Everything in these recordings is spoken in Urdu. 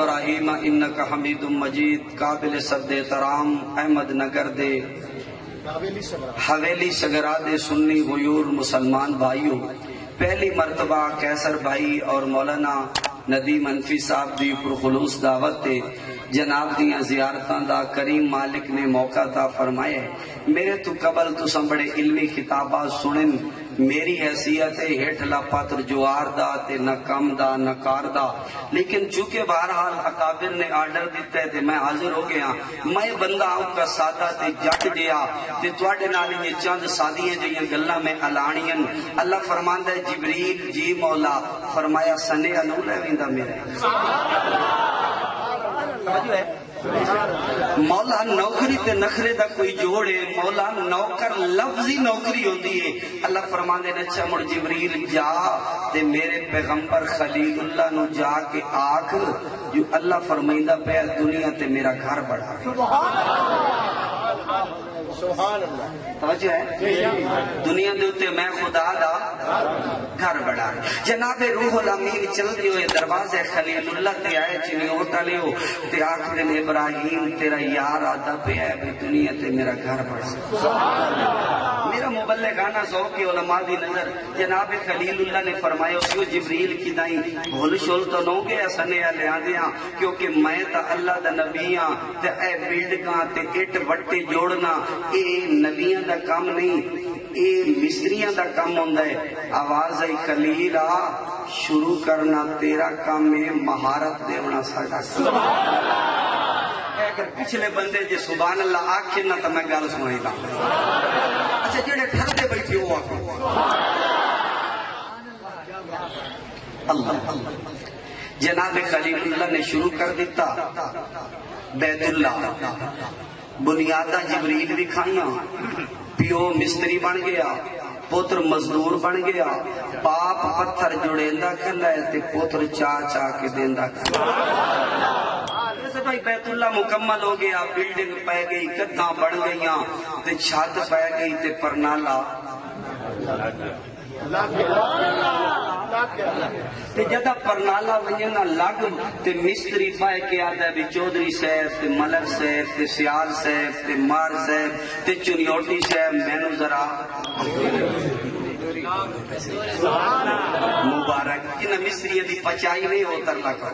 ابراہیم انک حمید مجید قابل صد احترام احمد نگر دے حویلی سگرا دے سنی غیور مسلمان بھائیوں، پہلی مرتبہ کیسر بھائی اور مولانا ندیم انفی صاحب دی پرخلوص دعوت تے جناب دیاں زیارتاں دا کریم مالک نے موقع عطا فرمایا ہے۔ میرے تو قبل تو بڑے علمی خطابات سنن، میری حیثیت ہے ہیٹھ لا پاتر جوار دا تے نہ کم دا نہ کار دا، لیکن چونکہ بہرحال اکابر نے آرڈر دیتا ہے تے میں حاضر ہو گیا۔ میں بندہ آؤں کا سادہ تے جٹ جیا تے تواڈے نال یہ چند سادیاں جیاں گلاں میں علانیاں۔ اللہ فرماندا ہے جبریل جی مولا، فرمایا سنے انولا ویندا میرے مولا نوکری تے نخرے دا کوئی جوڑ ہے، مولا نوکر لفظی نوکری ہوندی ہے۔ اللہ فرماندے نے اچھا مڑ جبریل جا تے میرے پیغمبر خلیل اللہ نو جا کے آکھ جو اللہ فرمائندہ پہ دنیا تے میرا گھر بڑھا سبحان اللہ، توجہ ہے دنیا دے اتے میں خدا دا گھر بڑھا۔ جناب روح الامین چل دی ہوئے دروازے خلیل اللہ تے آئے چنی ہوتا لیو تے آخر دن ابراہیم تیرا یار آدھا پہ آئے بھی دنیا تے میرا گھر بڑھا۔ میرا مبلغانہ ذوق علماء دی نظر جناب خلیل اللہ نے فرمایا اسیو جبریل کی دائیں بھول شول تو نو گے سنے لے آدھیاں کیونکہ میں تا اللہ دا نبیاں تے اے بلڈگاں تے اٹ وٹے جوڑنا اے نبیاں دا کام نہیں، اے مصریاں دا کام ہوندہ ہے۔ آواز آئی خلیل آ شروع کرنا تیرا کام میں مہارت دیونا ساڑھا اگر پچھلے بندے جے سبحان اللہ آکھیں نہ تو میں گال سنائی دا۔ اچھا جڑے ٹھر دے بیٹھے ہوا اللہ جناب خلیل اللہ نے شروع کر دیتا بیت اللہ بنیادہ جبریل بھی کھائیاں، پیو مستری بن گیا، پوتر مزدور بن گیا، باپ پتھر جڑیندہ کھلا ہے تے پوتر چاہ کے دیندہ کھلا ہے۔ بھائی بیت اللہ مکمل ہو گیا، بلڈنگ پہ گئی، کدھاں بڑھ گئیاں تے چھت پہ گئی تے پرنالا تے جدہ پرنالا ونجنا لگ تے مستری پائے کے آدھا بھی چودری صاحب تے ملک صاحب تے سیال صاحب تے مار صاحب تے چنیوٹی صاحب مینو ذرا مبارک انہ مصری دی پچائی نہیں ہوتر لگا۔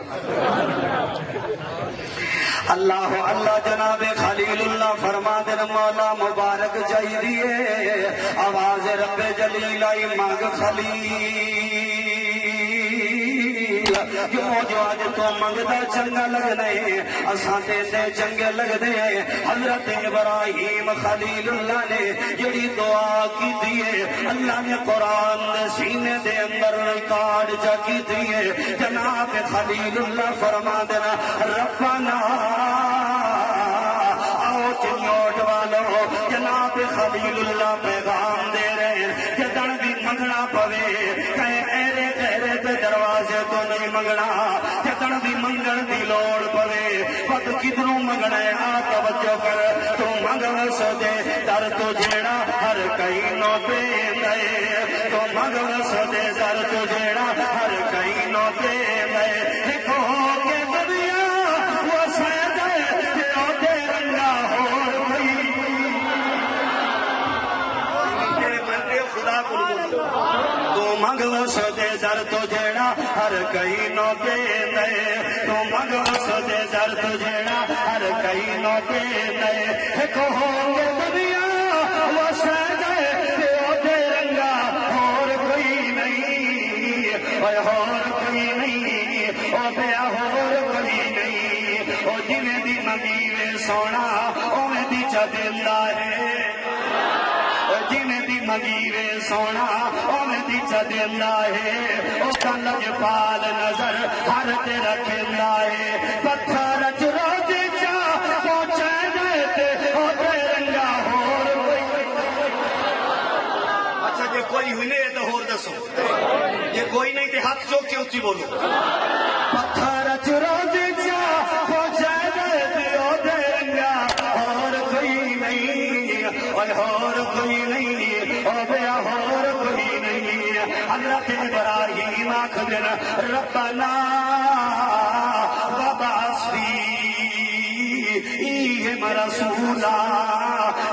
اللہ اللہ جناب خلیل اللہ فرما دن مولا مبارک جائی دیئے آواز رب جلیل آئی مانگ خلیل جو آج تو منگدہ چنگا لگنے اساں دے چنگے لگ دے۔ حضرت ابراہیم خلیل اللہ نے جڑی دعا کی دیئے اللہ نے قرآن دے سینے دے اندر ریکارڈ جا کی دیئے۔ جناب خلیل اللہ فرما دینا ربنا آؤ چنیوٹ والو جناب خلیل اللہ پیغام دے رہے ہیں جدن بھی منگنا پوے کہیں ایرے تیرے تے دروازے تو نہیں منگنا، جدن بھی منگن دی لوڑ پوے پت کدھروں منگنا ہے آ توجہ کر تو منگن سدے در تو جیڑا ہر کئی نو دے دے تو منگن سدے در تو جیڑا ہر کئی نو دے دے۔ لکھو کہ دنیا وہ سید جو دے رنگا ہو گئی میرے بندے خدا کو تو منگن سدے در تو جیڑا ہر کئی نو دے دے تو منگن سدے در تو جیڑا ہر کئی نو دے دے۔ لکھو کہ دنیا وہ سید جو دے رنگا اور کوئی نہیں اور کوئی نہیں او بیا اور کوئی نہیں او جویں دی منگیوے سونا اویں دی چا دیندا ہے جویں دی منگیوے سونا اویں دی چا دیندا ہے۔ او کن لجپال نظر ہر تے رکھدا ہے پتھر چ روز چا پہنچے دے تے او تے رنگا ہور کوئی۔ اچھا جے کوئی ہوئی نہیں تو ہور دسو، جے کوئی نہیں تے ہاتھ چوک کے اچھی بولو۔ پتھر چ روز چا پہنچے دے تے او تے رنگا اور کوئی نہیں اور کوئی نہیں او بیا اور کوئی نہیں۔ حضرت ابراہیم آخ دن ربنا وبعث میں رسولا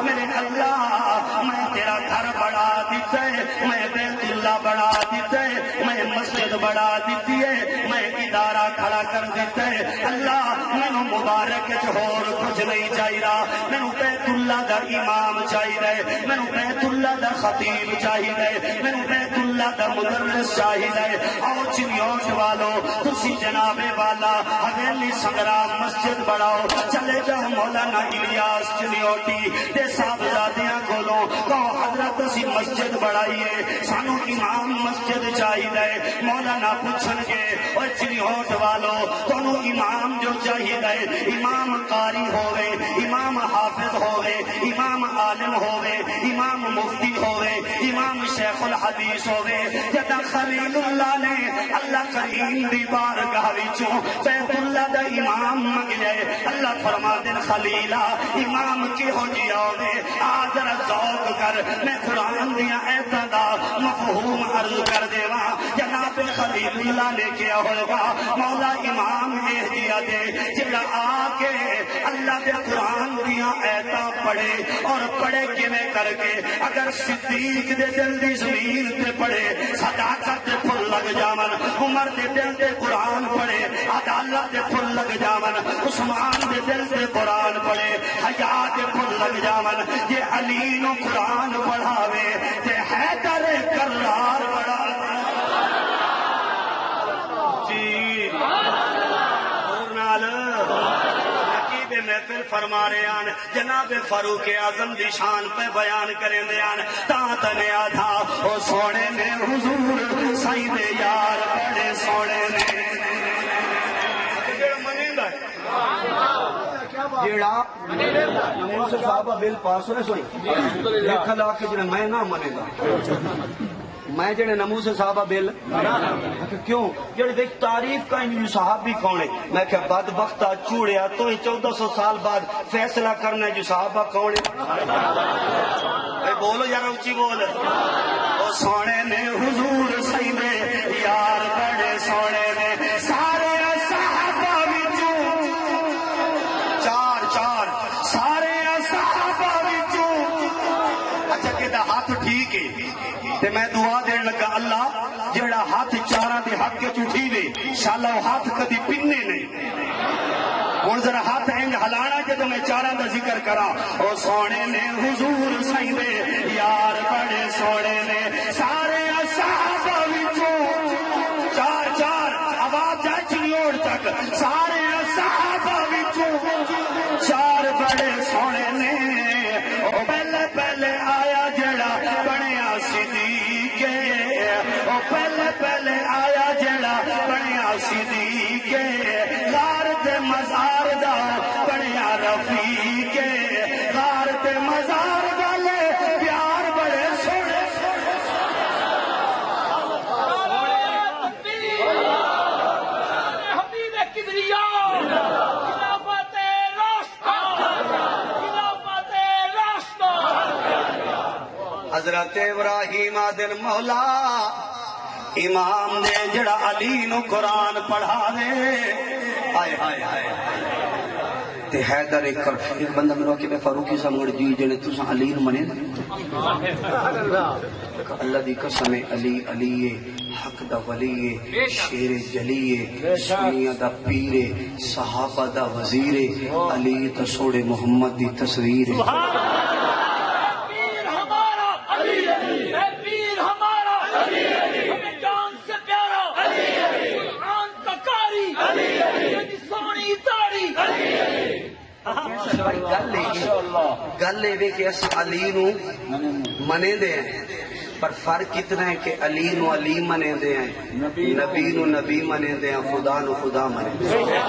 میرے اللہ میں تیرا گھر بڑھا دیتا ہے میں بیت اللہ بڑھا دیتا ہے میں مسجد بڑھا دیتی ہے میں ادارہ کھڑا کر دیتا ہے اللہ مینوں مبارک ہور کچھ نہیں چاہیے مینوں بیت اللہ دا امام چاہیے مینوں بیت اللہ دا خطیب چاہیے مینوں بیت اللہ دا مدرس چاہیے آؤ چنیوٹ والو تسی جناب والا حویلی سنگرام مسجد بڑھاؤ چلے جاؤ مولانا الیاس چنیوٹی تے صاحبزادیاں کولوں کہو حضرت اسی مسجد بڑھائیے سانو امام مسجد چاہیے مولانا پوچھن گے اور چنیوٹ والو تانوں امام جو چاہیے امام قاری ہوئے امام حافظ ہوئے امام عالم ہوئے امام مفتی ہوئے امام شیخ الحدیث ہوئے جدا خلیل اللہ نے اللہ کریم دی بارگاہ وچوں بیت اللہ دا امام منگے اللہ فرما دین خلیلا امام کی ہو جیا ہوئے آذر ذوق کر میں قرآن دیا ایتا دا مفہوم عرض کر دے وہاں جناب خلیل اللہ نے کیا ہوگا مولا امام دیا دے جڑا آکے اللہ دے قرآن دیا ایتا پڑھے اور پڑھے کیویں کر کے اگر صدیق دے دل دی زمین تے پڑھے صداقت دے پھل لگ جامن عمر دے دل تے قرآن پڑھے عدالت دے پھل لگ جامن عثمان دے دل تے قرآن پڑھے حیا دے پھل لگ جامن یہ علی نو قرآن پڑھاوے تے حیدر کرار پڑھاوے جی اور نال محفل فرما رہے ہیں جناب فاروق اعظم دی شان پہ بیان کریں دے ہیں تا تنے آدھا او سونے نے حضور سائی دے یار بڑے سونے نے جیڑا نماز صحابہ بل پاس ہوئے سوئی لکھا لا کے جنہیں میں نہ منے گا میں جڑے نموز صحابہ بل کیوں جڑے دیکھ تعریف کا انجو صحابی کون ہے میں کہ بدبختہ چوڑیا تو ہی 1400 سال بعد فیصلہ کرنا جو صحابہ کون ہے بولو یار اونچی بول او سونے نے حضور سی میں یار بڑے سونے نے سارے صحابہ وچوں چار چار سارے صحابہ وچوں اچھا کہ ہاتھ ٹھیک ہے تے میں دعا دین لگا اللہ جیڑا ہاتھ چاراں دے حق وچ اٹھی وے انشاءاللہ وہ ہاتھ کدی پننے نہیں ہن ذرا ہاتھ انج ہلانا جدوں میں چاراں دا ذکر کراں او سونے نے حضور سائیں دے یار بڑے سونے نے سارے صحابہ وچوں چار چار آواز جائے چنیوڑ تک سارے صحابہ وچوں چار بڑے سونے نے او پہلے پہلے آیا جڑا بنیا صدیق او پہلے پہلے آیا جڑا بنیا صدیق غار تے مزار دا بنیا رفیق غار تے مزار والے پیار بڑے سونے حبیب کبریا خلافت راشدہ حضرت ابراہیم آدن مولا امام نے جڑا علی نو قرآن پڑھا دے آئے آئے آئے تے حیدر ایک بندہ میرا کہ میں فاروقی صاحب مڑ جی جنے تساں علی نو منے اللہ دی قسم علی علی حق دا ولی شیر جلی سنیہ دا پیر صحابہ دا وزیر علی تا سوڑے محمد دی تصویر گل یہ کہ اس علی نو منے دے ہیں پر فرق اتنا ہے کہ علی نو علی منے دے ہیں نبی نو نبی منے دے ہیں خدا نو خدا منے دے ہیں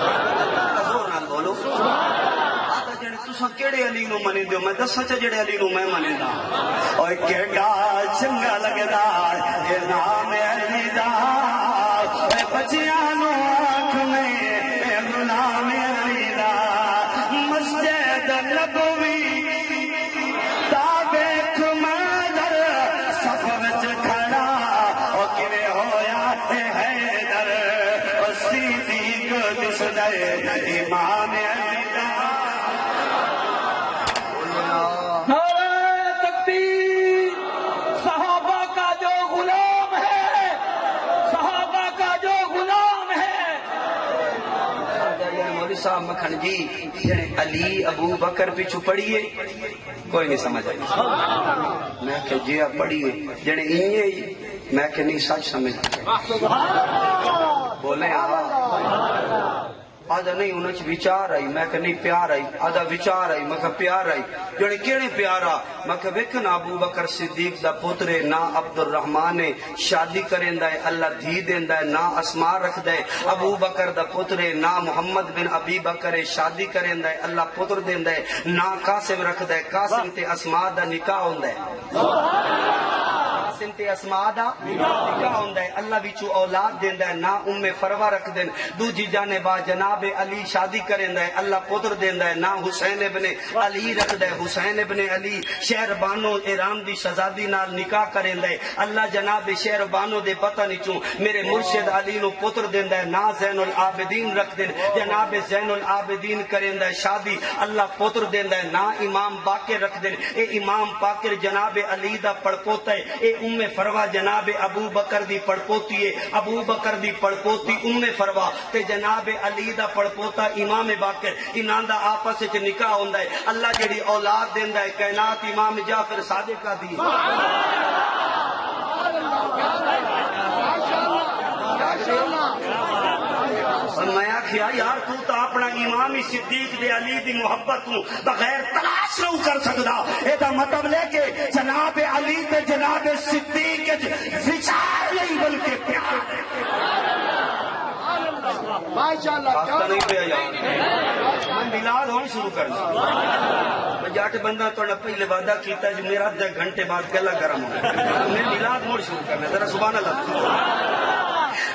زور نال بولو آتا جڑے تساں کیڑے علی نو منے دے میں دسا چا جڑے علی نو میں منے دا اوے کیڑا چنگا لگدا اے نام علی دا اے بچیاں نو آنکھ میں اے غلام علی دا مسجد نبوی تابیک مادر صف وچ کھڑا او کیویں ہویا اے حیدر او صدیق دس دے امام علی دا مولوی صاحب مکھن جی جنے علی ابو بکر پیچھو پڑھیے کوئی نہیں سمجھ آئی میں کہ جی آپ پڑھیے جنے انہی میں کہ نہیں سچ سمجھ بولے آدھا نہیں انہوں چ وچار آئی میں کہ نہیں پیار آئی آدھا وچار آئی میں کہ پیار آئی جڑے کیڑے پیارا میں کہ ویکھن ابو بکر صدیق دا پترے نا عبد الرحمن شادی کریندا ہے اللہ دھی دیندا ہے نا اسماء رکھدا ہے ابو بکر دا پترے نا محمد بن ابی بکر شادی کریندا ہے اللہ پتر دیندا ہے نا قاسم رکھدا ہے قاسم تے اسماء دا نکاح ہوندا ہے قاسم تے اسماء دا نکاح ہوندا ہے اللہ وچوں اولاد دیندا ہے نا ام فروا رکھ دین دوجی جانب جناب علی شادی کریندا ہے اللہ پتر دیندا ہے نا حسین ابن علی رکھدا ہے حسین ابن علی شہر بانو ایران دی شہزادی نال نکاح کریندا ہے اللہ جناب شہر بانو دے پتہ نچوں میرے مرشد علی نو پتر دیندا ہے نا زین العابدین رکھ دین جناب زین العابدین کریندا ہے شادی اللہ پتر دیندا ہے نا امام باقر رکھ دین اے امام باقر جناب علی دا پڑپوتا ہے اے ام فروا جناب ابو بکر دی پڑپوتی ہے ابو بکر دی پڑپوتی ام فروا تے جناب علی دا پڑپوتا امام باقر انہاں دا آپس وچ نکاح ہوندا ہے اللہ جڑی اولاد دیندا ہے کائنات امام جعفر صادق دی میں آخیا یار تو تا اپنا امام صدیق دے علی دی محبت تو بغیر تلاش نہ کر سکدا اے دا مطلب لے کے جناب علی تے جناب صدیق وچار نہیں بلکہ پیار ماشاءاللہ نہیں پیا یار میں ملاد ہون شروع کر دیا میں جا کے بندہ تو پہلے وعدہ کیتا جو میرا 10 گھنٹے بعد گلا گرم ہو میں ملاد ہون شروع کرنا ذرا سبحان اللہ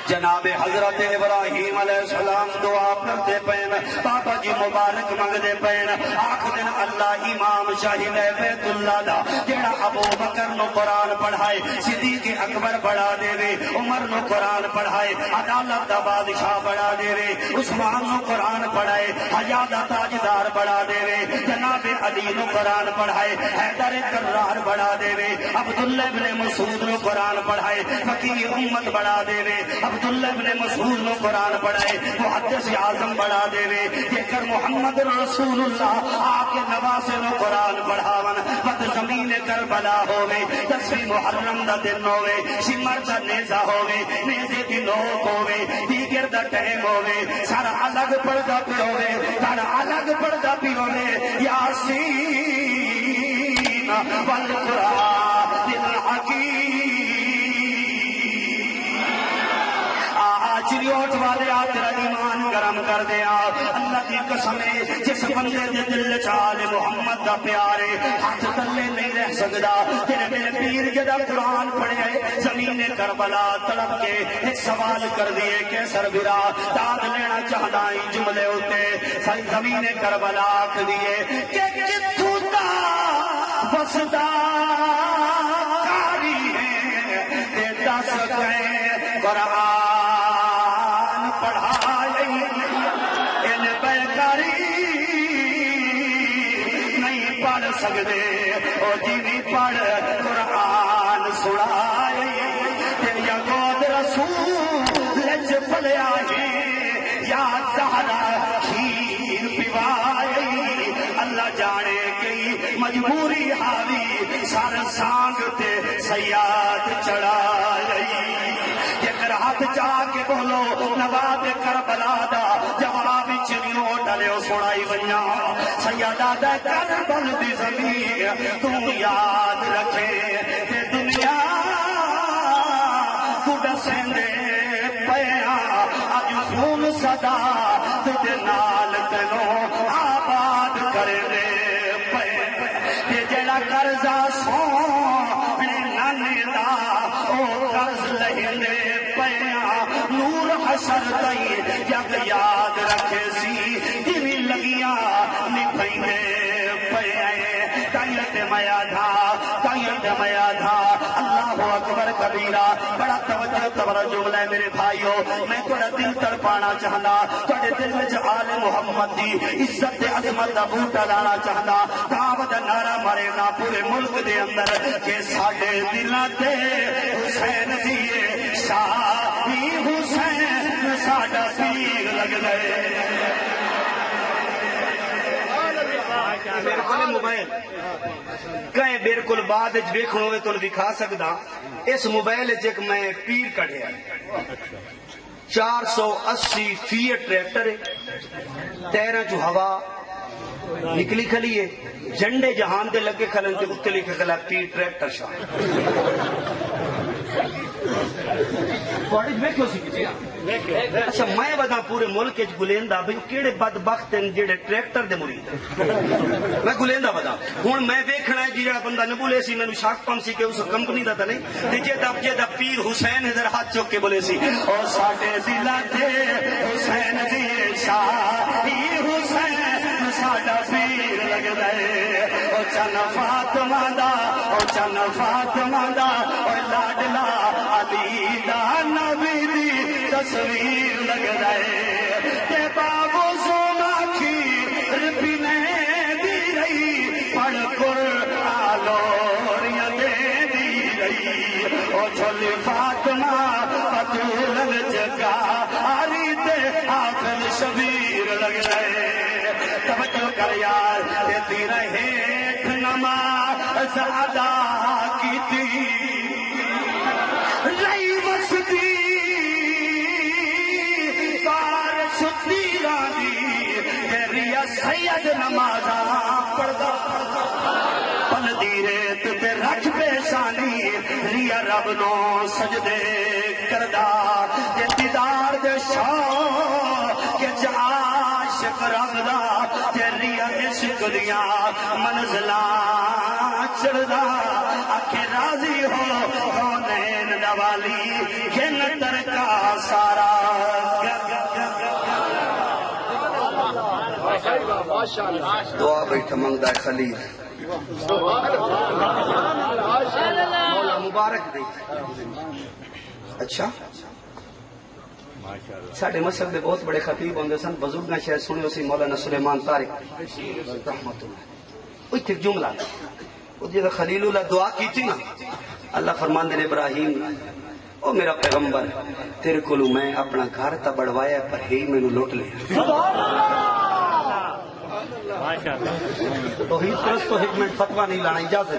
جناب حضرت ابراہیم علیہ السلام دعا کرتے پین بابا جی مبارک منگتے پین آخ دن اللہ امام شاہد بیت اللہ دا جڑا ابو بکر نو قرآن پڑھائے صدیق اکبر بڑھا دے وے عمر نو قرآن پڑھائے عدالت دا بادشاہ بڑھا دے وے عثمان نو قرآن پڑھائے حیا دا تاجدار بڑھا دے وے جناب علی نو قرآن پڑھائے حیدر کرار بڑھا دے وے عبداللہ ابن مسعود نو قرآن پڑھائے فقیر امت بڑھا دے وے عبداللہ ابن مسعود نو قرآن پڑھائے محدث اعظم بڑھا دے وے جیکر محمد رسول اللہ آکے نواسے نو قرآن پڑھاون بد زمین کربلا ہووے 10 محرم دا دن ہووے شمر دا نیزہ ہووے نیزے دی نوک ہووے دیگر دا ٹائم ہووے سارا الگ پڑھدا پی ہووے سارا الگ پڑھدا پی ہووے یاسین والقرآن الحکیم چریوٹ والے تیرا ایمان گرم کر دیا اللہ کی قسم ہے جس بندے دے دل چال محمد دا پیارے ہاتھ تلے نہیں رہ سکدا تیرے میرے پیر جدا قرآن پڑھے زمین کربلا تڑپ کے ایک سوال کر دیے کہ سربرا داد لینا چاہتا ہی جملے ہوتے زمین کربلا آکھ دیے کہ جتھوں دا بسدا کاری ہے تے دس گئے قرآن سکدے او جی پڑھ قرآن سنائے یا گود رسول لج پلیا ہے یا سہرا کھیر پیوائے اللہ جانے گئی مجبوری حاوی سر سانگ تے سیاد چڑھائی جکر ہاتھ چاہ کے بولو نواب کربلا دا جواب چنیو ڈلیو سنائی بنیا سیادہ دا کربل دی زمین تو یاد رکھے تے دنیا کو دسندے پیا اج خون صدا تے نال تینو آباد کرنے پے تے جڑا قرضہ سونے نانے دا او قرض لیندے پیا نور حشر تئی جگ یاد رکھے سی جویں لگیاں نبھیندے پیا تائیت میا تھا اللہ اکبر کبیرہ بڑا توجہ ہے میرے بھائیو میں تھوڑا دل تڑپانا چاہنا تھوڑے دل میں آل محمد دی عزت عظمت دا بوٹا لانا چاہنا دعوت نعرہ مارے نا پورے ملک دے اندر کہ ساڈے دلاں تے حسین دیے شاہی حسین ساڈا پیر لگ گئے موبائل کہیں بالکل بعد ویکھن ہوئے تو دکھا سکدا اس موبائل ایک میں پیر کڈیا 480 فیٹ ٹریکٹر ہے ٹائراں چ ہوا نکلی کھلی ہے جھنڈے جہان دے لگے کھلن تے اتلے کھلا پیر ٹریکٹر شاہ اچھا میں بتا پورے ملک گلیندہ بھائی کیڑے بدبخت ہیں جڑے ٹریکٹر دے مرید میں گلیندہ بتا ہوں میں دیکھنا ہے جڑا بندہ نہ بولے سی مینوں شک پم سی کہ اس کمپنی دا تا نہیں تے جے پیر حسین ادھر ہاتھ چوک کے بولے سی او ساڈے دلاں تے حسین دی شاہی حسین ساڈا پیر لگدا ہے او چن فاطمہ دا او چن فاطمہ دا او لاڈلا علی دا نبی دی تصویر لگ رہے تے بابو سونا کھیر پینے دی رہی پڑھ قرآن لوریاں دے دی رہی او چھولی فاطمہ پتولن جگہ آری تے آفل شبیر لگ رہے توجہ کر یار دیتی رہے نماز ادا کیتی رہی وسطی سید نماز پڑھدا پل دی ریت تے رکھ پیشانی ریا رب نو سجدے کردا تے دیدار دے شوق کہ عاشق رب دا تے ریا عشق دیاں منزلاں چڑھدا آکھے راضی ہو کونین دا والی گن ترکا سارا دعا بیٹھا منگدا ہے خلیل مولا مبارک دے اچھا ساڈے مسجد دے بہت بڑے خطیب ہوندے سن بزرگاں شاید سنیو سی مولانا سلیمان طارق رحمت اللہ اوتھے جملہ او جے خلیل اللہ دعا کیتی نا اللہ فرماندے نے ابراہیم او میرا پیغمبر تیرے کولوں میں اپنا گھر تا بڑوایا پر ہی مینوں لوٹ لے سبحان اللہ توحید پرست تو ایک منٹ فتویٰ نہیں لانا اجازت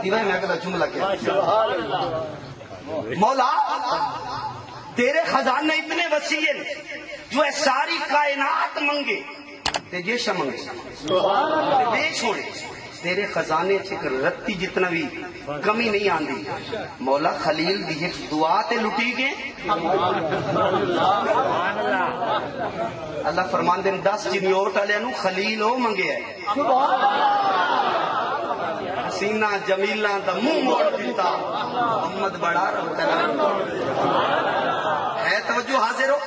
دی میں اگلا جملہ کیا مولا تیرے خزانے اتنے وسیع ہیں جو ہے ساری کائنات منگے تے جیشا منگے بے چھوڑے تیرے خزانے چک رتی جتنا بھی کمی نہیں آندی مولا خلیل دی ایک دعا تے لٹی گئے اللہ فرمان دن 10 جنیوٹ علیہ نو خلیل ہو منگے ہے حسینہ جمیلہ دا منہ موڑ دیتا محمد بڑا رہا ہے توجہ حاضر ہو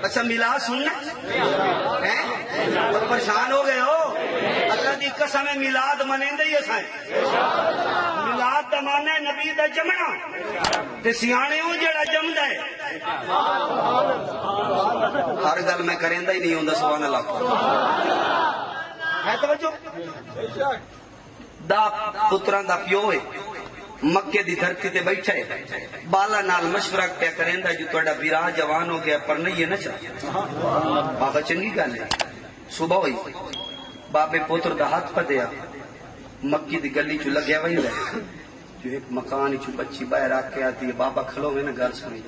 اچھا ملا سننا ہے اور پریشان ہو گئے ہو اللہ دی قسم میلاد منیندے ہی اسائیں میلاد دا معنی ہے نبی دا جمنا تے سیانے ہوں جڑا جمدا ہے ہر گل میں کریندا ہی نہیں ہوندا سبحان اللہ ہے توجہ دا پتراں دا پیو ہے مکے دی دھرتی تے بیٹھا ہے بالا نال مشورہ پہ کریندا جو تہاڈا ویراہ جوان ہو گیا پر نہیں یہ نہ چاہ بابا چنگی گل ہے صبح ہوئی بابے پوتر دا ہاتھ پدیا مکی دی گلی چ لگیا وہی رہے جو ایک مکان چ بچی باہر آ کے آتی ہے بابا کھلو میں نا گل سنی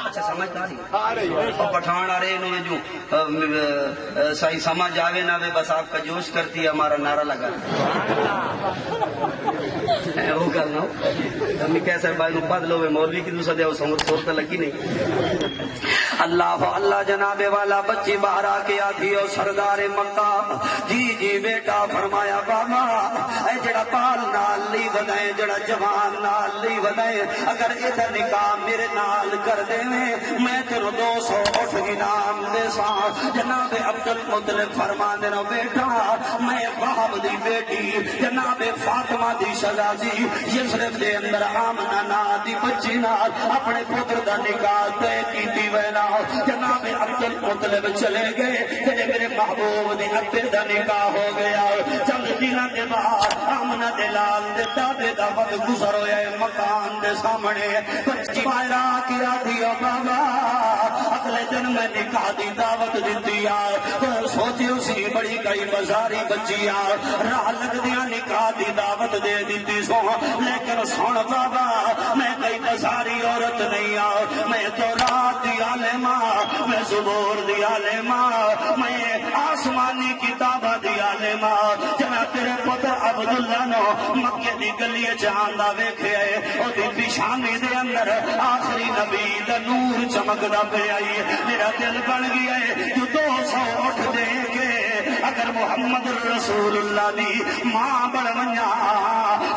اچھا سمجھتا نہیں پٹھان آ رہے انہوں نے جو صحیح سمجھ آوے نہ آوے بس آپ کا جوش کرتی ہے ہمارا نعرہ لگا وہ گل نہ ہو ہم کہہ سر بھائی پد لو مولوی کی دوسرا دیا صورت لگی نہیں اللہ اللہ جناب والا بچی باہر آ کے آتی ہو سردار مکہ جی جی بیٹا فرمایا بابا اے جڑا پال نال لی ودائے جڑا جوان نال لی ودائے اگر ادھر نکاح میرے نال کر دے میں تیرو 200 اٹھ انعام دے ساں جناب عبد المطلب فرما دینا بیٹا میں باب دی بیٹی جناب فاطمہ دی شہزادی یثرب دے اندر آمنہ نا دی بچی نال اپنے پتر دا نکاح طے کیتی وینا جناب عبد المطلب چلے گئے تے میرے محبوب دی ابے دا نکاح ہو گیا چند دنوں کے بعد آمنہ دے لال دے دادے دا وقت گزر ہویا مکان دے سامنے بچی باہر آ کے آتی ہو بابا اگلے دن میں نکاح دی دعوت دیتی آ تو سوچی اسی بڑی کئی بازاری بچی آ راہ لگ دیا نکاح دی دعوت دے دیتی سو لیکن سن بابا میں کئی بازاری عورت نہیں آ میں تو رات دی عالمہ میں زبور دی عالمہ میں آسمانی کتابہ دی عالمہ جنا تیرے پتر عبداللہ نو مکہ دی گلی چاندہ ویکھے او دی پیشانی دے اندر آخری نبی دا نور چمکدا پہ آئی میرا دل بن گیا ہے جو 200 اٹھ دے گے اگر محمد رسول اللہ دی ماں بڑھ منیا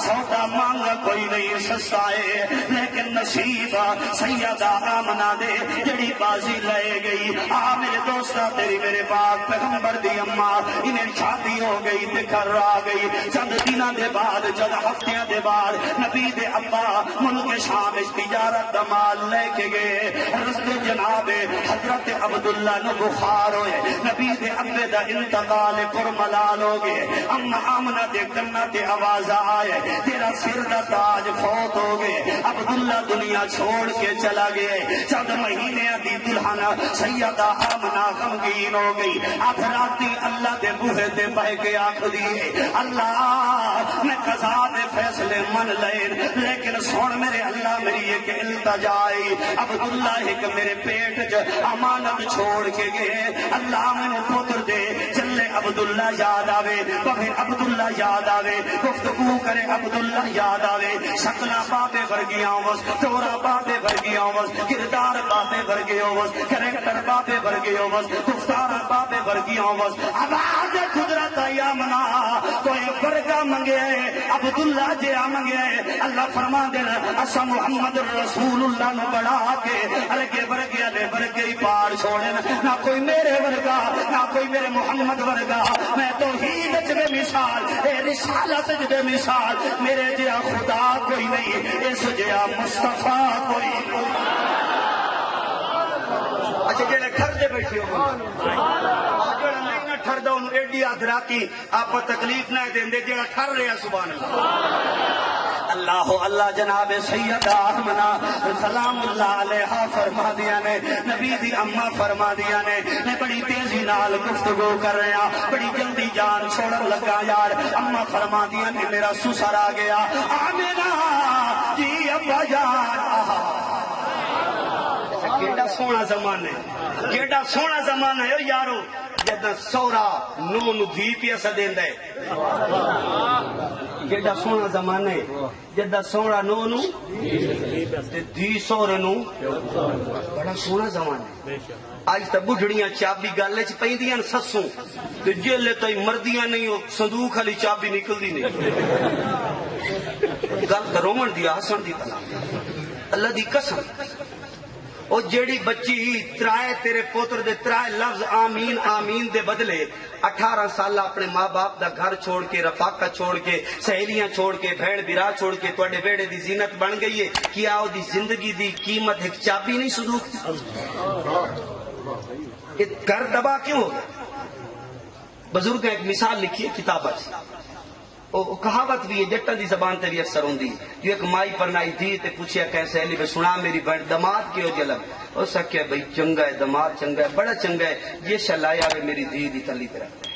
سودا مانگا کوئی نہیں سستا ہے لیکن نصیب سیدہ آمنہ دے جڑی بازی لے گئی آ میرے دوستا تیری میرے پاک پیغمبر دی اماں انہیں شادی ہو گئی تے گھر آ گئی چند دنوں دے بعد چند ہفتیاں دے بعد نبی دے ابا ملک شام تجارت دا مال لے کے گئے رستے جناب حضرت عبداللہ نو بخار ہوئے نبی دے ابے دا انتقال پر ملال ہو گئے اما آمنہ دے کرنا تے آواز آئے تیرا سر دا تاج فوت ہو گئے عبداللہ دنیا چھوڑ کے چلا گئے چند مہینے دی دلہنا سیدہ آمنہ غمگین ہو گئی آدھ راتی اللہ دے بوہے دے بہ کے آنکھ دیئے اللہ میں قضا دے فیصلے من لین لیکن سن میرے اللہ میری ایک التجائی عبداللہ ایک میرے پیٹ جو امانت چھوڑ کے گئے اللہ میں نے پتر دے چلے عبداللہ یاد آوے پھر عبداللہ یاد آوے گفتگو کرے عبداللہ یاد آوے شکلہ بابے ورگیاں وس تورا بابے ورگیاں وس کردار بابے ورگیاں وس کریکٹر بابے ورگیاں وس گفتار بابے ورگیاں وس آواز قدرت یا منا کوئی برگا منگے عبداللہ جیا منگے اللہ فرما دینا اسا محمد رسول اللہ نو بڑھا کے ارگے برگے علی برگے پار چھوڑے نہ کوئی میرے ورگا نہ کوئی میرے محمد ورگا میں توحید جدے مثال اے رسالت جدے مثال میرے جیا خدا کوئی نہیں اس جیا مصطفیٰ کوئی اچھا جڑے گھر دے بیٹھے ہو جڑا نہیں نہ ٹھردا اونوں ایڈی ادراکی آپ تکلیف نہ دیندے جڑا ٹھر رہا سبحان اللہ اللہ جناب سیدہ آمنہ سلام اللہ علیہ فرما دیا نے نبی دی اماں فرما دیا نے میں بڑی تیزی نال گفتگو کر رہا بڑی جلدی جان چھوڑن لگا یار اماں فرما دیا نے میرا سسر آ گیا آمنہ جی ابا جان کیڑا سونا زمانہ ہے کیڑا سونا زمانہ ہے یارو جدہ سورا نو نو دھی پیسہ دیندا ہے کیڑا سونا زمانہ ہے جدہ سونا نو نو دھی سورے نو بڑا سونا زمانہ ہے آج تا بڑھڑیاں چابی گالے چ پیندیاں سسوں تے جیلے تئی مردیاں نہیں ہو صندوق والی چابی نکلدی نہیں گل تے رومن دی ہسن دی اللہ دی قسم او جیڑی بچی ترائے تیرے پوتر دے ترائے لفظ آمین آمین دے بدلے 18 سالہ اپنے ماں باپ دا گھر چھوڑ کے رفاقہ چھوڑ کے سہیلیاں چھوڑ کے بھیڑ برا چھوڑ کے توڑے بیڑے دی زینت بن گئی ہے کیا او دی زندگی دی قیمت ایک چابی نہیں صدوق گھر دبا کیوں ہو بزرگ نے ایک مثال لکھی ہے کتابہ سے کہاوت بھی ہے جٹن دی زبان تے بھی اثر ہوندی جو ایک مائی پرنائی تھی تے پوچھیا کیسے علی میں سنا میری بڑ دماد کیوں جلب او سکیا بھئی چنگا ہے دماد چنگا ہے بڑا چنگا ہے یہ شلایا وے میری دھی دی تلی تے رکھتا ہے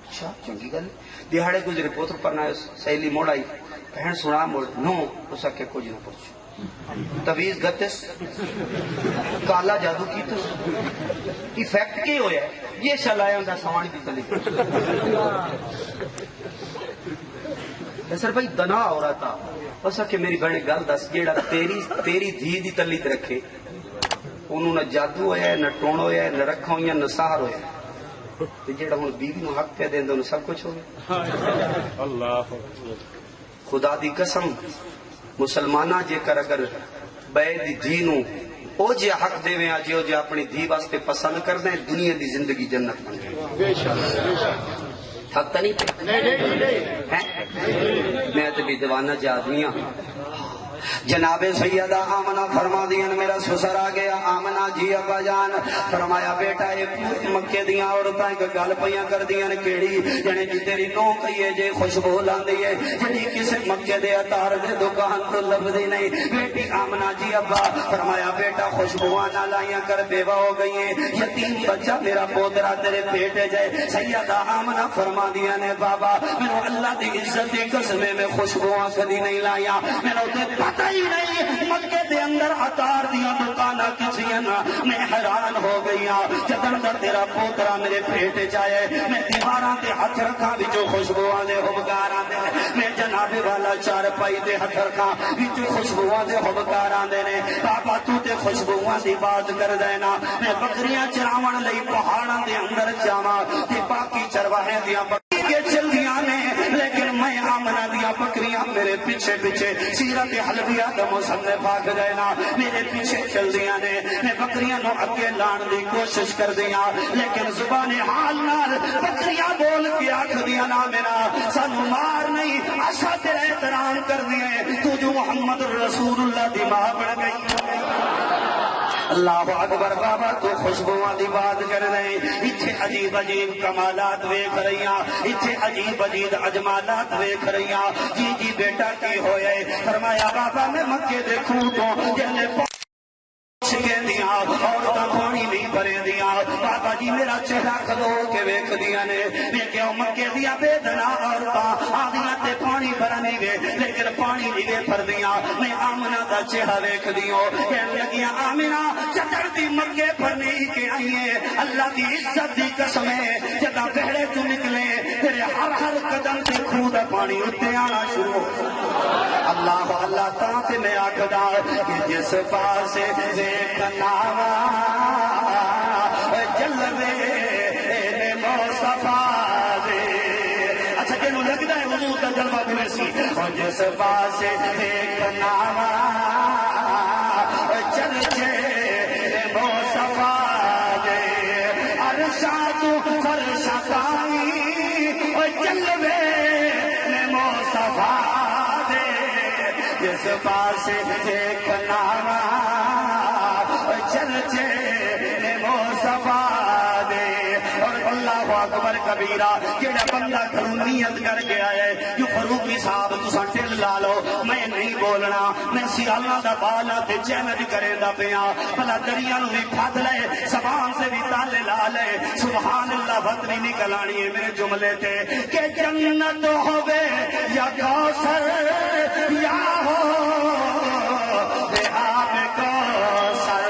اچھا چنگی گل دیہاڑے گزرے پوتر پرنائے سہیلی موڑ آئی بہن سنا موڑ نو او سکیا کچھ نہ پوچھ تویز گتس کالا جادو کی تو ایفیکٹ کی ہویا ہے یہ شلایا ہوندا سوانی دی تلی سر بھائی دنا ہو رہا تھا بس کہ میری بہن گل دس جیڑا تیری دھی دی تلی تے رکھے انہوں نہ جادو ہویا ہے نہ ٹون ہویا ہے نہ رکھا ہویا نہ سہار ہویا ہے تے جیڑا ہن بیوی نو حق پہ دیندا انہوں سب کچھ ہو گیا اللہ خدا دی قسم مسلمانہ جے کر اگر بے دی دھی نو او جے حق دیویں اج او جے اپنی دھی واسطے پسند کردے دنیا دی زندگی جنت بن جائے بے شک حق تو نہیں میں تو بھی دیوانہ جا آدمی ہوں جناب سیدہ آمنہ فرما دین میرا سسر آ گیا آمنہ جی ابا جان فرمایا بیٹا ایک مکے دیاں عورتاں ایک گل پیاں کر دیاں کیڑی جنے جی تیری نو کہیے جے خوشبو لاندی ہے جڑی کسے مکے دے عطار دے دکان تو لبدی نہیں بیٹی آمنہ جی ابا فرمایا بیٹا خوشبوواں نہ لائیاں کر بیوہ ہو گئی ہیں یتیم بچہ میرا پوترا تیرے پیٹے جائے سیدہ آمنہ فرما دیا نے بابا میں اللہ دی عزت دی قسمیں میں خوشبوواں کدی نہیں لائیاں میں نے پتہ ہی نہیں مکے دے اندر عطار دیا دکانہ کسیاں میں حیران ہو گئی جدن در تیرا پوترا میرے پیٹ جائے میں دیواراں تے ہاتھ رکھاں وچوں خوشبوواں دے ہوبکاراں دے میں جناب والا چار پائی دے ہاتھ رکھاں وچوں خوشبوواں دے ہوبکاراں دے نے بابا تو تے خوشبوواں دی بات کر دینا میں بکریاں چراون لئی پہاڑاں دے اندر جاواں تے باقی چرواہے دیاں بکریاں چل دیاں نے لیکن میں آمنہ دیا بکریاں میرے پیچھے پیچھے سیرت حلبیہ دا مصنف آکھ دینا میرے پیچھے چل دیاں نے میں بکریاں نو اگے لان دی کوشش کر دیاں لیکن زبان حال نال بکریاں بول کے آکھ دیاں نا میرا سانو مار نہیں اسا تیرا احترام کر دیئے تو جو محمد رسول اللہ دی ماں بڑھ گئی اللہ اکبر بابا تو خوشبوواں دی بات کر رہے اتھے عجیب عجیب کمالات ویکھ رہیاں اتھے عجیب عجیب اجمالات ویکھ رہیاں جی جی بیٹا کی ہوئے فرمایا بابا میں مکے دیکھوں تو جلے شکیں دیاں عورتاں پانی نہیں بھرے دیاں بابا جی میرا چہرہ کھلو کے ویکھ دیاں نے میں کہوں مکے دیا بے دنا عورتاں آدیاں تے پانی بھرنی وے لیکن پانی نہیں وے بھر دیاں میں آمنہ دا چہرہ ویکھ دیوں کہنے لگیاں آمنہ چتر دی مکے پر نہیں کے آئیے اللہ دی عزت دی قسمیں جدا بہڑے تو نکلے تیرے ہر قدم تے خود پانی اتے آنا شروع اللہ اللہ تاں تے میں آکھدا کہ جس پاسے دیکھنا جلوے مصطفیٰ دے اچھا جنہوں لگتا ہے حضور کا جلوہ بنے سی اور جس پاسے دیکھنا چلچے مصطفیٰ دے عرشات فرشتائی جلوے مصطفیٰ دے جس پاسے دیکھنا چلچے مصطفیٰ دے اور اللہ اکبر کبیرہ جڑا بندہ گھروں نیت کر کے آئے جو فروخی صاحب تساں ٹل لا لو میں نہیں بولنا میں سیالہ دا بالا تے چیلنج کرے دا پیاں بھلا دریاں نو بھی پھد لے زبان سے بھی تالے لا لے سبحان اللہ بات نہیں نکلانی ہے میرے جملے تے کہ جنت ہوے یا کوثر یا ہو دے آب کوثر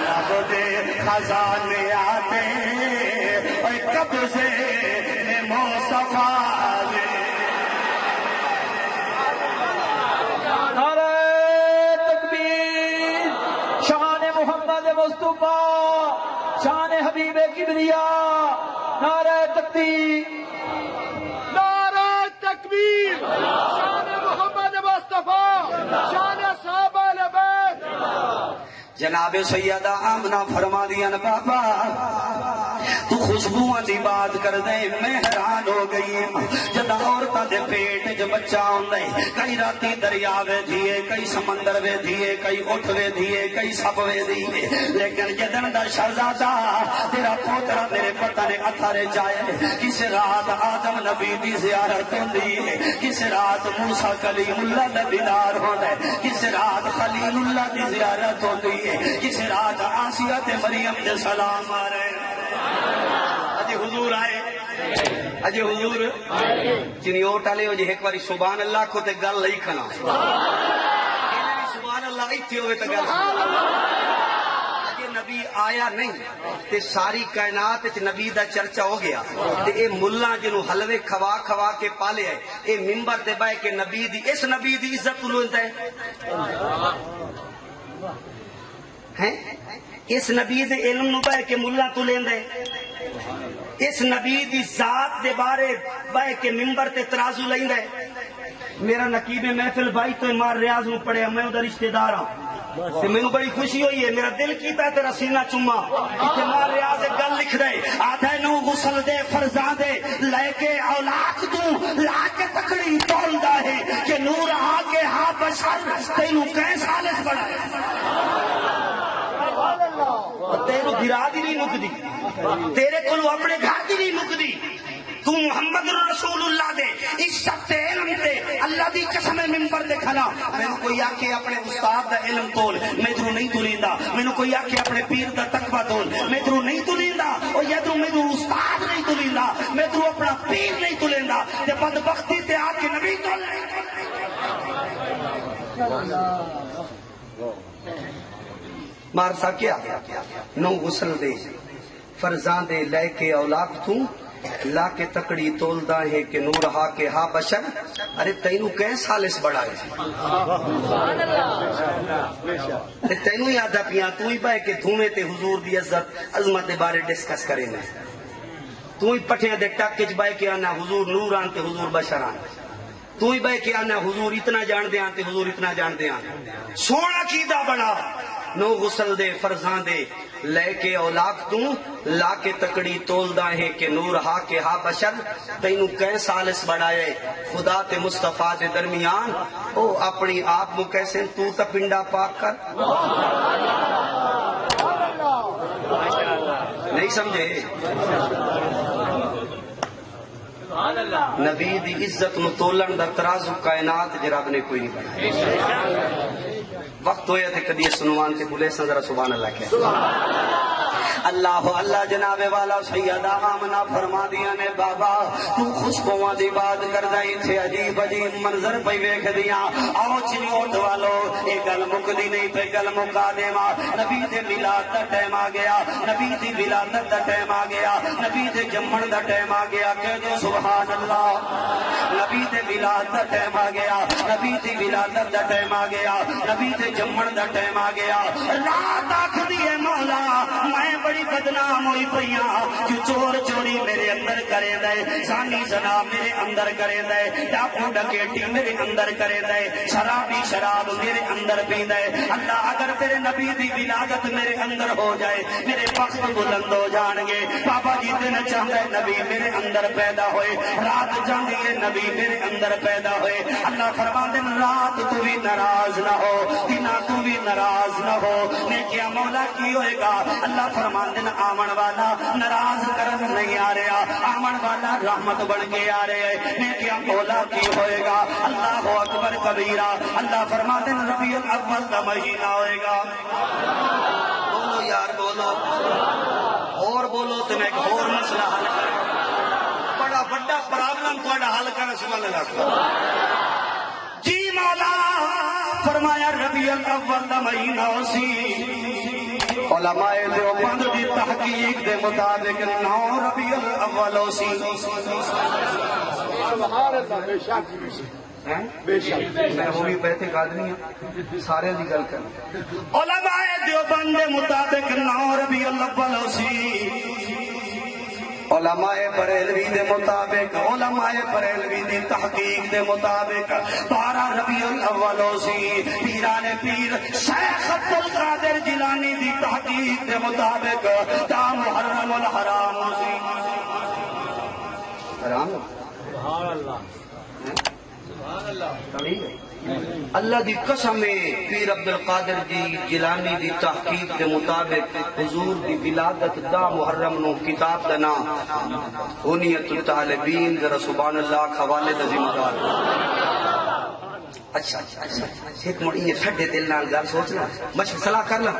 لب دے خزانے آتے اور قبضے مصطفیٰ دے نعرہ تکبیر شان محمد مصطفیٰ شان حبیب کبریا نعرہ تکبیر نعرہ تکبیر شان محمد مصطفیٰ شان صحابہ بیت جناب سیدہ آمنہ فرما دیا نا بابا تو خوشبوواں دی بات کر دے میں حیران ہو گئی جدا عورتاں دے پیٹ جو بچہ ہوندے کئی راتی دریا وے دھیے کئی سمندر وے دھیے کئی اٹھ وے دھیے کئی سب وے دھیے لیکن جدن دا شہزادہ تیرا پوترا میرے پتہ نے اتھارے جائے کس رات آدم نبی دی زیارت ہوندی ہے کس رات موسیٰ کلیم اللہ دا دیدار ہوندا ہے کس رات خلیل اللہ دی زیارت ہوندی ہے کس رات آسیہ تے مریم دے سلام آ رہے اجے حضور آئے اجے حضور جنہی اوٹ آلے ہو جے ایک باری سبحان اللہ کو تے گل لئی کھنا سبحان اللہ ایتھے ہوئے تے گل اجے نبی آیا نہیں تے ساری کائنات تے نبی دا چرچا ہو گیا تے اے ملہ جنہوں حلوے کھوا کھوا کے پالے ہے اے ممبر تے بائے کہ نبی دی اس نبی دی عزت لوندہ ہے اس نبی دے علم نو بے کے ملہ تو لیندے اس نبی دی ذات دے بارے بے کے ممبر تے ترازو لیندے میرا نقیب محفل بھائی تو مار ریاض نو پڑے میں ادھر رشتہ دار ہوں تے میں بڑی خوشی ہوئی ہے میرا دل کیتا ہے تیرا سینہ چما اتنے مار ریاض ایک گل لکھ دے آدھے نو غسل دے فرزاں دے لے کے اولاد تو لا کے تکڑی تول دا ہے کہ نور آ کے ہاتھ بشر تینوں کہیں سالس بڑھائے تیرو گرا دی نہیں مک دی تیرے کو اپنے گھر دی نہیں مک دی تو محمد رسول اللہ دے عزت تے علم تے اللہ دی قسم منبر تے کھلا مینوں کوئی آکھے اپنے استاد دا علم تول میتھوں نہیں تولیندا مینوں کوئی آکھے اپنے پیر دا تقوی تول میتھوں نہیں تولیندا او یادوں میتھوں استاد نہیں تولیندا میتھوں اپنا پیر نہیں تولیندا تے بدبختی تے آ کے نبی تول مار سکیا نو غسل دے فرزاں دے لے کے اولاد تو لا کے تکڑی تولدا ہے کہ نور ہا کے ہا بشر ارے تینوں کہیں سالس بڑا ہے تینوں یاد پیا تو ہی بہ کے دھویں تے حضور دی عزت عظمت دے بارے ڈسکس کرے نا تو ہی پٹھیاں دے ٹک وچ بہ کے آنا حضور نور آن تے حضور بشر آن تو ہی بہ کے آنا حضور اتنا جان دے آن تے حضور اتنا جان دے آن سونا عقیدہ بنا نو غسل دے فرزاں دے لے کے اولاد تو لا کے تکڑی تولدا ہے کہ نور ہا کے ہا بشر تینوں کہیں سالس بڑھائے خدا تے مصطفیٰ دے درمیان او اپنی آپ مو کیسے تو تا پنڈا پاک کر نہیں سمجھے نبی دی عزت نو تولن دا ترازو کائنات جراب نے کوئی نہیں بنایا وقت ہویا تھے کدی سنوان تے بولے سن ذرا سبحان اللہ کہہ اللہ اللہ جناب والا سیدہ آمنہ فرما دیا نے بابا تو خوشبوواں دی بات کردا ایتھے عجیب عجیب منظر پہ ویکھ دیا آؤ چنوٹ والو اے گل مکدی نہیں تے گل مکا دیواں نبی دے میلاد دا ٹائم آ گیا نبی دی ولادت دا ٹائم آ گیا نبی دے جمن دا ٹائم آ گیا کہہ دو سبحان اللہ نبی دے میلاد دا ٹائم آ گیا نبی دی ولادت دا ٹائم آ گیا نبی دے جمن دا ٹائم آ گیا رات آکھدی ہے مولا میں بڑی بدنام ہوئی پئیاں کہ چور چوری میرے اندر کرے دے زانی زنا میرے اندر کرے دے ڈاکو ڈکیٹی میرے اندر کرے دے شرابی شراب میرے اندر پی دے اللہ اگر تیرے نبی دی ولادت میرے اندر ہو جائے میرے بخت بلند ہو جان گے بابا جی دن چاہتا ہے نبی میرے اندر پیدا ہوئے رات چاہتی ہے نبی میرے اندر پیدا ہوئے اللہ فرما دن رات تو بھی ناراض نہ ہو دن تو بھی ناراض نہ ہو میں کیا مولا کی ہوئے گا اللہ فرما دن آمن والا ناراض کرن نہیں آ رہا آمن والا رحمت بن کے آ رہے ہیں میں کیا مولا کی ہوئے گا اللہ اکبر کبیرہ اللہ فرما دن ربیع الاول کا مہینہ ہوئے گا بولو یار بولو اور بولو تو میں ایک اور مسئلہ حل کروں بڑا بڑا پرابلم تھوڑا حل کرنا سبحان اللہ جی مولا فرمایا ربیع الاول کا مہینہ سی علماء دیوبند دی تحقیق دے مطابق 9 ربیع الاول سی سبحان اللہ بے شک بے شک میں وہ بھی بیٹھے قادری ہوں سارے دی گل کر علماء دیوبند دے مطابق 9 ربیع الاول سی علماء بریلوی دے مطابق علماء بریلوی دی تحقیق دے مطابق 12 ربیع الاول سی پیران پیر شیخ عبد القادر جیلانی دی تحقیق دے مطابق تا محرم الحرام سی حرام سبحان اللہ سبحان اللہ اللہ دی قسم پیر عبد القادر جی جیلانی دی تحقیق دے مطابق حضور دی ولادت دا محرم نو کتاب دا نام ہنیت الطالبین ذرا سبحان اللہ حوالے دا ذمہ دار اچھا ایک مڑی یہ ٹھڈے دل نال گل سوچنا مشق صلاح کرنا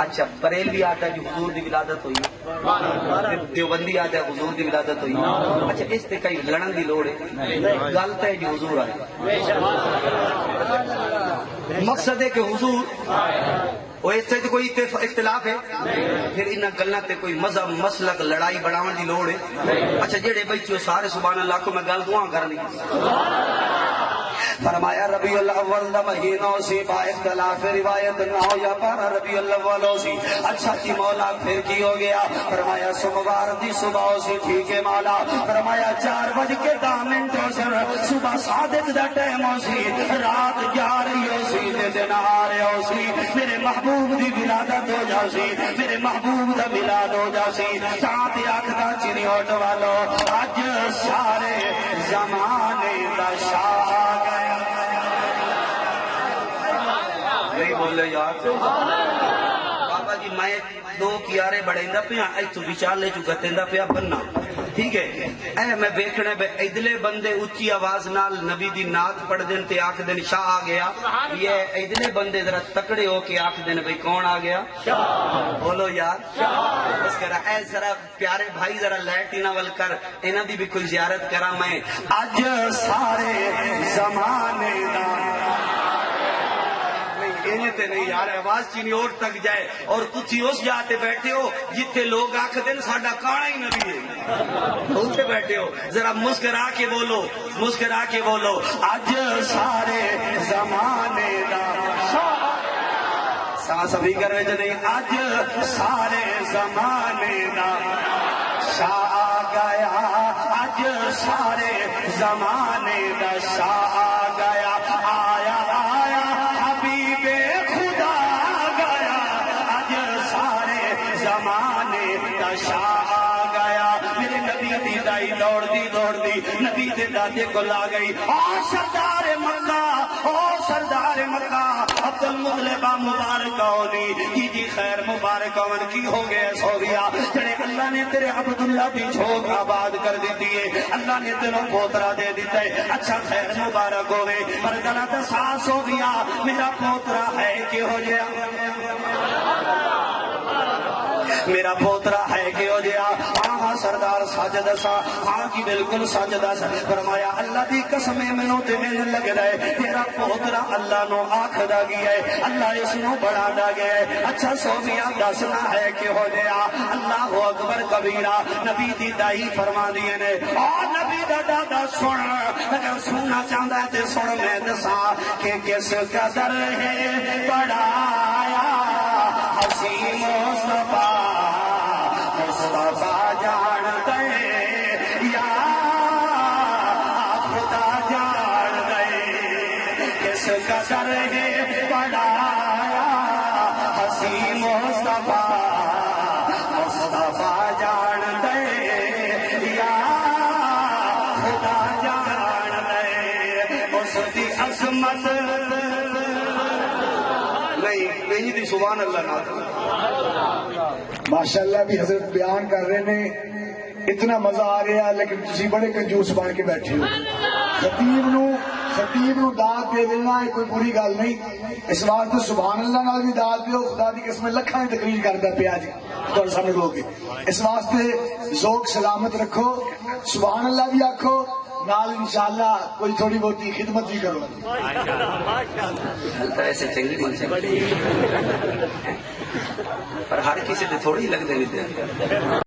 اچھا بریلوی آتا ہے جو حضور دی ولادت ہوئی دیوبندی آتا ہے حضور دی ولادت ہوئی اچھا اس تے کئی لڑن دی لوڑ ہے گل تے جو حضور آئے مقصد ہے کہ حضور وہ اس سے کوئی اختلاف ہے پھر انہاں گلاں تے کوئی مذہب مسلک لڑائی بڑھاون دی لوڑ ہے اچھا جڑے بچے سارے سبحان اللہ کو میں گل دعا کرنی فرمایا ربیع الاول دا مہینہ سی با اختلاف روایت نہ ہو یا 12 ربیع الاول سی اچھا جی مولا پھر کی ہو گیا فرمایا سوموار دی صبح سی ٹھیک ہے مولا فرمایا 4:10 سے صبح صادق دا ٹائم سی رات جا رہی ہو سی دن آ رہے ہو سی میرے محبوب دی ولادت ہو جا سی میرے محبوب دا میلاد ہو جا سی ساتھ آکھدا چنی ہوٹ والو اج سارے زمانے دا شاہ بولے یار بابا جی میں دو کیارے بڑھیندا پیا ایتھوں وچالے چ گتیندا پیا بننا ٹھیک ہے اے میں ویکھنا ادلے بندے اونچی آواز نال نبی دی نعت پڑھ دین تے آکھ دین شاہ آ گیا یہ ادلے بندے ذرا تکڑے ہو کے آکھ دین بھئی کون آ گیا شاہ بولو یار شاہ بس کرا اے ذرا پیارے بھائی ذرا لیٹینا ول کر انہاں دی بھی کوئی زیارت کرا میں اج سارے زمانے دا تے نہیں یار آواز چینی اور تک جائے اور تسی اس جاتے بیٹھے ہو جتھے لوگ آکھ دین ساڈا کانا ہی نبی ہے اوتھے بیٹھے ہو ذرا مسکرا کے بولو مسکرا کے بولو اج سارے زمانے دا سانس ابھی کر وچ نہیں اج سارے زمانے دا شاہ آ گیا اج سارے زمانے دا شاہ آ گیا آیا آیا حبیب خدا آ گیا اج سارے زمانے دا شاہ آ گیا میرے نبی دی دائی دوڑ دی نبی دے دادے کو لا گئی او سردار مکہ او سردار مکہ عبد المطلب مبارک ہونی جی خیر مبارک ہون کی ہو گئے سو گیا جڑے اللہ نے تیرے عبداللہ بھی جھوک آباد کر دیتی ہے اللہ نے تیروں پوترا دے دیتا ہے اچھا خیر مبارک ہوئے پر غلط ساس ہو گیا میرا پوترا ہے کہ ہو گیا میرا پوترا ہے کہ ہو گیا ہاں سردار ساجد سا ہاں کی بالکل ساجدہ سا فرمایا اللہ دی قسم مینوں تے مل لگ رہا ہے تیرا پوترا اللہ نو آکھدا گیا ہے اللہ اس نو بڑھا دا گیا ہے اچھا سوفیا دسنا ہے کہ ہو گیا اللہ اکبر کبیرہ نبی دی دائی فرما دیے نے او نبی دا دادا سن اگر سننا چاہندا ہے تے سن میں دساں کہ کس قدر ہے بڑھایا حسین مصطفیٰ مصطفیٰ جان دے یا خدا جان دے کس قدر ہے بڑھایا حسین مصطفیٰ مصطفیٰ جان دے یا خدا جان دے اس کی عظمت نہیں دی سبحان اللہ نہ ماشاءاللہ بھی حضرت بیان کر رہے نے اتنا مزہ آ رہا لیکن تسی بڑے کنجوس بن کے بیٹھے ہو خطیب نو داد دے دینا ہے کوئی بری گل نہیں اس واسطے سبحان اللہ نال بھی داد دیو خدا دی قسم لکھاں دی تقریر کردا پیا جی تہاڈے سامنے لوگ اس واسطے ذوق سلامت رکھو سبحان اللہ بھی آکھو نال انشاءاللہ کوئی تھوڑی بہت خدمت بھی کرو ایسے چنگی بن سکتی پر ہر کسی تے تھوڑی لگ دے